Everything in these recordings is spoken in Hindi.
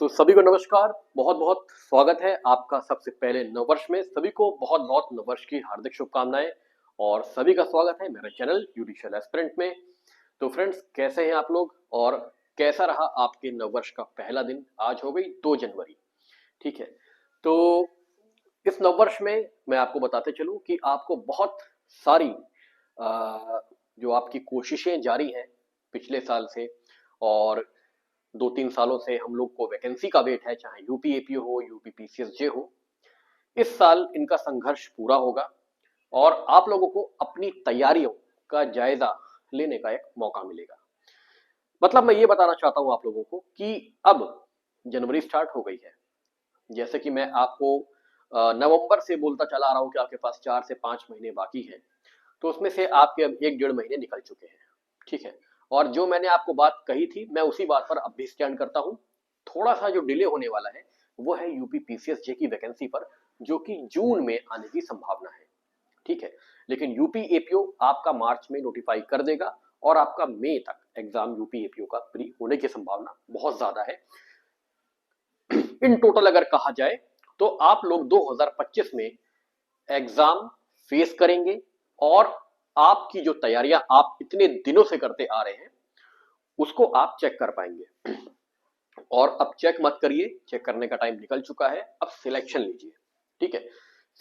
सभी को नमस्कार। बहुत बहुत स्वागत है आपका सबसे पहले नववर्ष में। सभी को बहुत बहुत नववर्ष की हार्दिक शुभकामनाएं और सभी का स्वागत है मेरे चैनल जुडिशियल एस्पिरेंट में। तो फ्रेंड्स, कैसे हैं आप लोग और कैसा रहा आपके नववर्ष का पहला दिन? आज हो गई 2 जनवरी, ठीक है। तो इस नववर्ष में मैं आपको बताते चलूं कि आपको बहुत सारी जो आपकी कोशिशें जारी हैं पिछले साल से और 2-3 सालों से हम लोग को वैकेंसी का वेट है, चाहे यूपी एपीओ हो, यूपी पीसीएसजे हो। इस साल इनका संघर्ष पूरा होगा और आप लोगों को अपनी तैयारियों का जायजा लेने का एक मौका मिलेगा। मतलब मैं ये बताना चाहता हूं आप लोगों को कि अब जनवरी स्टार्ट हो गई है। जैसे कि मैं आपको नवंबर से बोलता चला आ रहा हूं कि आपके पास 4 से 5 महीने बाकी है, तो उसमें से आपके अब 1-1.5 महीने निकल चुके हैं, ठीक है। और जो मैंने आपको बात कही थी मैं उसी बात पर अब भी स्टैंड करता हूं। थोड़ा सा जो डिले होने वाला है वो है यूपी पीसीएसजे की वैकेंसी पर, जो कि जून में आने की संभावना है, ठीक है। लेकिन यूपी एपीओ आपका मार्च में नोटिफाई कर देगा और आपका मई तक एग्जाम यूपी एपीओ का प्री होने की संभावना बहुत ज्यादा है। इन टोटल अगर कहा जाए तो आप लोग 2025 में एग्जाम फेस करेंगे और आपकी जो तैयारियां आप इतने दिनों से करते आ रहे हैं उसको आप चेक कर पाएंगे। और अब चेक मत करिए, चेक करने का टाइम निकल चुका है। अब सिलेक्शन लीजिए, ठीक है।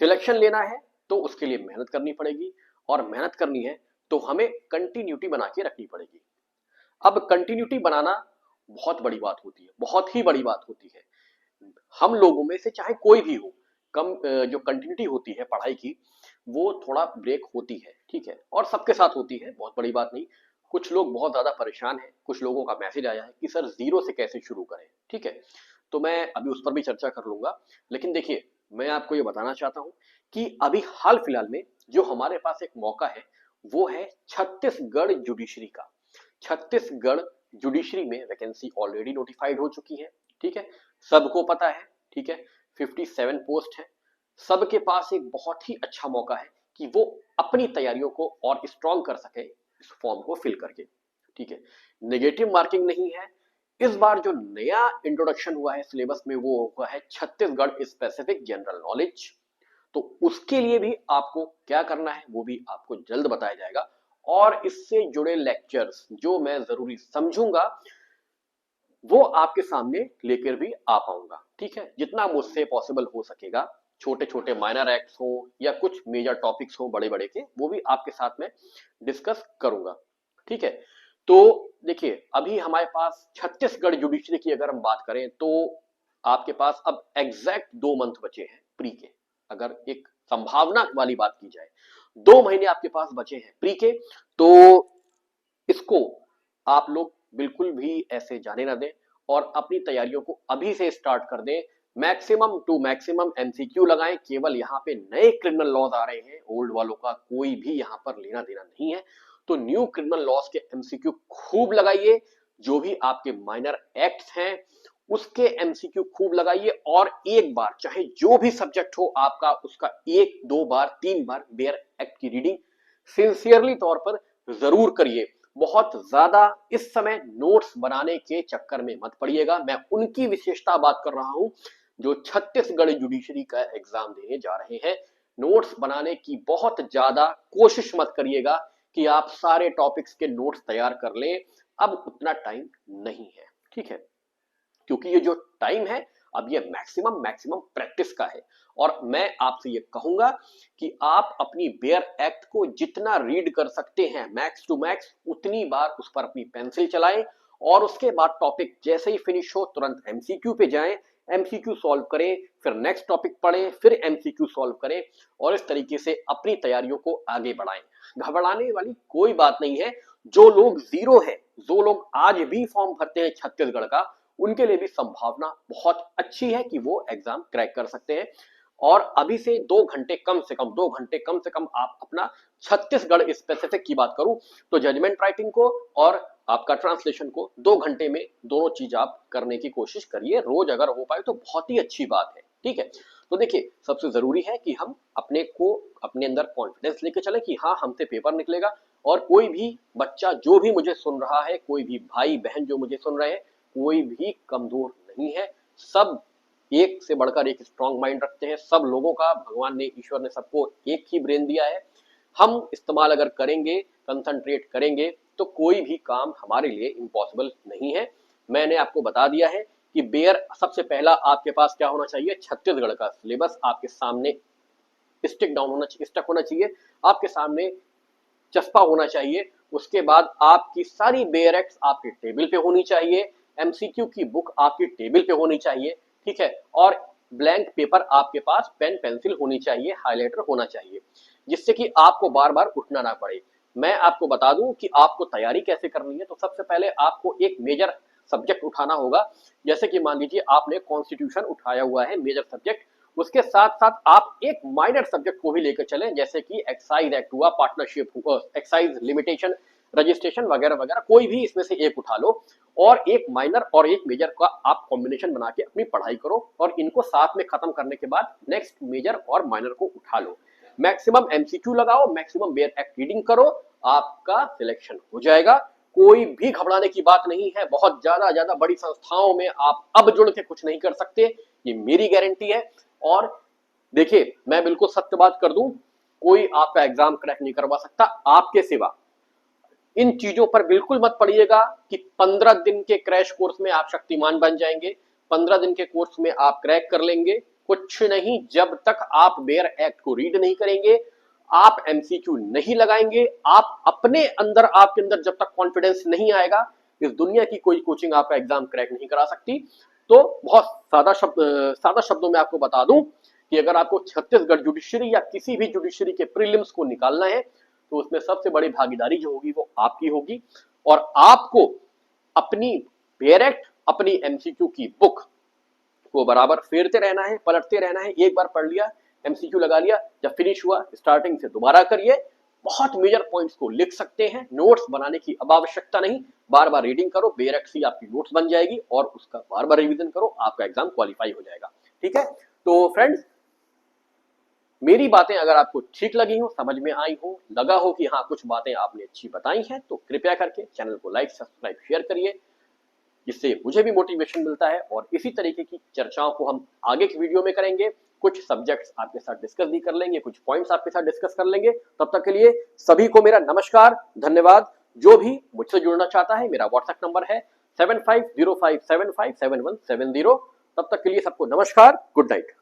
सिलेक्शन लेना है तो उसके लिए मेहनत करनी पड़ेगी और मेहनत करनी है तो हमें कंटिन्यूटी बना के रखनी पड़ेगी। अब कंटिन्यूटी बनाना बहुत बड़ी बात होती है, बहुत ही बड़ी बात होती है। हम लोगों में से चाहे कोई भी हो, कम जो कंटिन्यूटी होती है पढ़ाई की वो थोड़ा ब्रेक होती है, ठीक है। और सबके साथ होती है, बहुत बड़ी बात नहीं। कुछ लोग बहुत ज्यादा परेशान हैं, कुछ लोगों का मैसेज आया है कि सर जीरो से कैसे शुरू करें, ठीक है। तो मैं अभी उस पर भी चर्चा कर लूंगा। लेकिन देखिए, मैं आपको ये बताना चाहता हूं कि अभी हाल फिलहाल में जो हमारे पास एक मौका है वो है छत्तीसगढ़ जुडिशरी का। छत्तीसगढ़ जुडिशरी में वैकेंसी ऑलरेडी नोटिफाइड हो चुकी है, ठीक है। सबको पता है, ठीक है। 57 पोस्ट है। सबके पास एक बहुत ही अच्छा मौका है कि वो अपनी तैयारियों को और स्ट्रॉन्ग कर सके इस फॉर्म को फिल करके, ठीक है। नेगेटिव मार्किंग नहीं है। इस बार जो नया इंट्रोडक्शन हुआ है सिलेबस में वो हुआ है छत्तीसगढ़ स्पेसिफिक जनरल नॉलेज। तो उसके लिए भी आपको क्या करना है वो भी आपको जल्द बताया जाएगा और इससे जुड़े लेक्चर्स जो मैं जरूरी समझूंगा वो आपके सामने लेकर भी आ पाऊंगा, ठीक है। जितना मुझसे पॉसिबल हो सकेगा, छोटे छोटे माइनर एक्ट्स हो या कुछ मेजर टॉपिक्स हो बड़े बड़े के, वो भी आपके साथ में डिस्कस करूंगा, ठीक है। तो देखिए, अभी हमारे पास छत्तीसगढ़ जुडिशरी की अगर हम बात करें तो आपके पास अब एग्जैक्ट 2 मंथ बचे हैं प्री के। अगर एक संभावना वाली बात की जाए, 2 महीने आपके पास बचे हैं प्री के। तो इसको आप लोग बिल्कुल भी ऐसे जाने ना दें और अपनी तैयारियों को अभी से स्टार्ट कर दें। मैक्सिमम टू मैक्सिमम एमसीक्यू लगाएं। केवल यहाँ पे नए क्रिमिनल लॉज आ रहे हैं, ओल्ड वालों का कोई भी यहाँ पर लेना देना नहीं है। तो न्यू क्रिमिनल लॉज के एमसीक्यू खूब लगाइए। जो भी आपके माइनर एक्ट्स हैं उसके एमसीक्यू खूब लगाइए और एक बार चाहे जो भी सब्जेक्ट हो आपका, उसका 1-2 बार 3 बार बेयर एक्ट की रीडिंग सिंसियरली तौर पर जरूर करिए। बहुत ज्यादा इस समय नोट्स बनाने के चक्कर में मत पड़िएगा। मैं उनकी विशेषता बात कर रहा हूं जो छत्तीसगढ़ जुडिशरी का एग्जाम देने जा रहे हैं। नोट्स बनाने की बहुत ज्यादा कोशिश मत करिएगा कि आप सारे टॉपिक्स के नोट्स तैयार कर लें। अब उतना टाइम नहीं है, ठीक है। क्योंकि ये जो टाइम है अब ये मैक्सिमम मैक्सिमम प्रैक्टिस का है। और मैं आपसे ये कहूंगा कि आप अपनी बेयर एक्ट को जितना रीड कर सकते हैं मैक्स टू मैक्स उतनी बार उस पर अपनी पेंसिल चलाएं और उसके बाद टॉपिक जैसे ही फिनिश हो तुरंत एमसीक्यू पे जाएं, एमसीक्यू सॉल्व करें, फिर नेक्स्ट टॉपिक पढ़ें, फिर एमसीक्यू सॉल्व करें और इस तरीके से अपनी तैयारियों को आगे बढ़ाएं। घबराने वाली कोई बात नहीं है। जो लोग जीरो है, जो लोग आज भी फॉर्म भरते हैं छत्तीसगढ़ का, उनके लिए भी संभावना बहुत अच्छी है कि वो एग्जाम क्रैक कर सकते हैं। और अभी से 2 घंटे कम से कम 2 घंटे कम से कम आप अपना छत्तीसगढ़ स्पेसिफिक की बात करूं तो जजमेंट राइटिंग को और आपका ट्रांसलेशन को 2 घंटे में दोनों चीज आप करने की कोशिश करिए। रोज अगर हो पाए तो बहुत ही अच्छी बात है, ठीक है। तो देखिए, सबसे जरूरी है कि हम अपने को अपने अंदर कॉन्फिडेंस लेके चले कि हाँ हमसे पेपर निकलेगा। और कोई भी बच्चा जो भी मुझे सुन रहा है, कोई भी भाई बहन जो मुझे सुन रहे हैं, कोई भी कमजोर नहीं है। सब एक से बढ़कर एक स्ट्रॉन्ग माइंड रखते हैं। सब लोगों का भगवान ने, ईश्वर ने सबको एक ही ब्रेन दिया है। हम इस्तेमाल अगर करेंगे, कंसंट्रेट करेंगे, तो कोई भी काम हमारे लिए इम्पॉसिबल नहीं है। मैंने आपको बता दिया है कि बेयर सबसे पहला आपके पास क्या होना चाहिए, छत्तीसगढ़ का सिलेबस आपके सामने स्टिक डाउन होना चाहिए, स्टक होना चाहिए, आपके सामने चस्पा होना चाहिए। उसके बाद आपकी सारी बेयर एक्ट्स आपके टेबल पे होनी चाहिए, एमसीक्यू की बुक आपकी टेबल पे होनी चाहिए, ठीक है, और ब्लैंक पेपर आपके पास, पेन पेंसिल होनी चाहिए, हाइलाइटर होना चाहिए, जिससे कि आपको बार बार उठना ना पड़े। मैं आपको बता दूं कि आपको तैयारी कैसे करनी है। तो सबसे पहले आपको एक मेजर सब्जेक्ट उठाना होगा। जैसे कि मान लीजिए आपने कॉन्स्टिट्यूशन उठाया हुआ है मेजर सब्जेक्ट, उसके साथ साथ आप एक माइनर सब्जेक्ट को भी लेकर चलें, जैसे कि एक्साइज एक्ट हुआ, पार्टनरशिप हुआ, एक्साइज लिमिटेशन, रजिस्ट्रेशन वगैरह वगैरह, कोई भी इसमें से एक उठा लो और एक माइनर और एक मेजर का आप कॉम्बिनेशन बना के अपनी पढ़ाई करो और इनको साथ में खत्म करने के बाद नेक्स्ट मेजर और माइनर को उठा लो। मैक्सिमम एमसीक्यू लगाओ, मैक्सिमम बेयर एक्ट रीडिंग करो, आपका सिलेक्शन हो जाएगा। कोई भी घबराने की बात नहीं है। बहुत ज्यादा बड़ी संस्थाओं में आप अब जुड़ के कुछ नहीं कर सकते, ये मेरी गारंटी है। और देखिए, मैं बिल्कुल सत्य बात कर दूं, कोई आपका एग्जाम क्रैक नहीं करवा सकता आपके सिवा। इन चीजों पर बिल्कुल मत पड़िएगा कि 15 दिन के क्रैश कोर्स में आप शक्तिमान बन जाएंगे, 15 दिन के कोर्स में आप क्रैक कर लेंगे। कुछ नहीं, जब तक आप बेयर एक्ट को रीड नहीं करेंगे, आप एमसीक्यू नहीं लगाएंगे, आप अपने अंदर, आपके अंदर जब तक कॉन्फिडेंस नहीं आएगा, इस दुनिया की कोई कोचिंग आपका एग्जाम क्रैक नहीं करा सकती। तो बहुत सादा शब्दों में आपको बता दूं कि अगर आपको छत्तीसगढ़ जुडिशरी या किसी भी जुडिशरी के प्रीलिम्स को निकालना है, तो उसमें सबसे बड़ी भागीदारी जो होगी वो आपकी होगी। और आपको अपनी बेयर एक्ट, अपनी एमसीक्यू की बुक को बराबर फेरते रहना है, पलटते रहना है। एक बार पढ़ लिया, एमसीक्यू लगा लिया, जब फिनिश हुआ स्टार्टिंग से दोबारा करिए। बहुत मेजर पॉइंट्स को लिख सकते हैं, नोट्स बनाने की अब आवश्यकता नहीं, बार बार रीडिंग करो, बेयर एक्ट से आपकी नोट्स बन जाएगी और उसका बार बार रिवीजन करो, आपका एग्जाम क्वालिफाई हो जाएगा। ठीक है, तो फ्रेंड्स, मेरी बातें अगर आपको ठीक लगी हो, समझ में आई हो, लगा हो कि हाँ कुछ बातें आपने अच्छी बताई हैं, तो कृपया करके चैनल को लाइक, सब्सक्राइब, शेयर करिए, जिससे मुझे भी मोटिवेशन मिलता है। और इसी तरीके की चर्चाओं को हम आगे की वीडियो में करेंगे। कुछ सब्जेक्ट्स आपके साथ डिस्कस भी कर लेंगे, कुछ पॉइंट्स आपके साथ डिस्कस कर लेंगे। तब तक के लिए सभी को मेरा नमस्कार, धन्यवाद। जो भी मुझसे जुड़ना चाहता है, मेरा व्हाट्सएप नंबर है 7505757170। तब तक के लिए सबको नमस्कार, गुड नाइट।